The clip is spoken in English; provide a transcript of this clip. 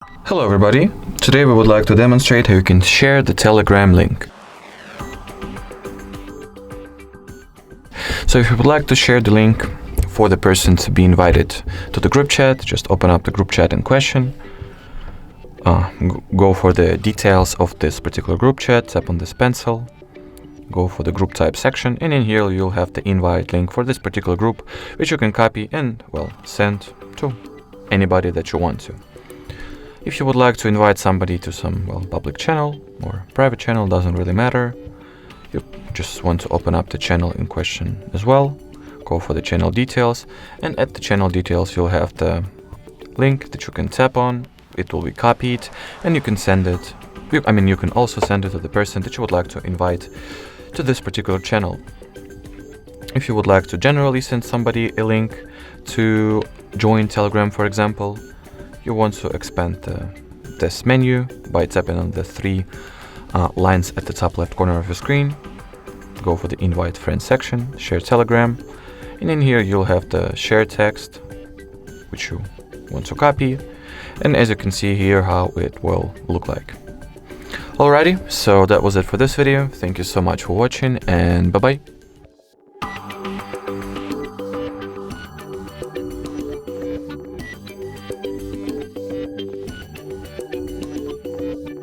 Hello everybody, today we would like to demonstrate how you can share the Telegram link. So if you would like to share the link for the person to be invited to the group chat, just open up the group chat in question, go for the details of this particular group chat, tap on this pencil, go for the group type section, and in here you'll have the invite link for this particular group, which you can copy and, send to anybody that you want to. If you would like to invite somebody to some, public channel or private channel, doesn't really matter. You just want to open up the channel in question as well. Go for the channel details, and at the channel details you'll have the link that you can tap on. It will be copied and you can send it. You can also send it to the person that you would like to invite to this particular channel. If you would like to generally send somebody a link to join Telegram, for example, you want to expand this menu by tapping on the three lines at the top left corner of your screen. Go for the invite friends section, share Telegram, and in here you'll have the share text which you want to copy, and as you can see here how it will look like. Alrighty, so that was it for this video. Thank you so much for watching, and bye bye.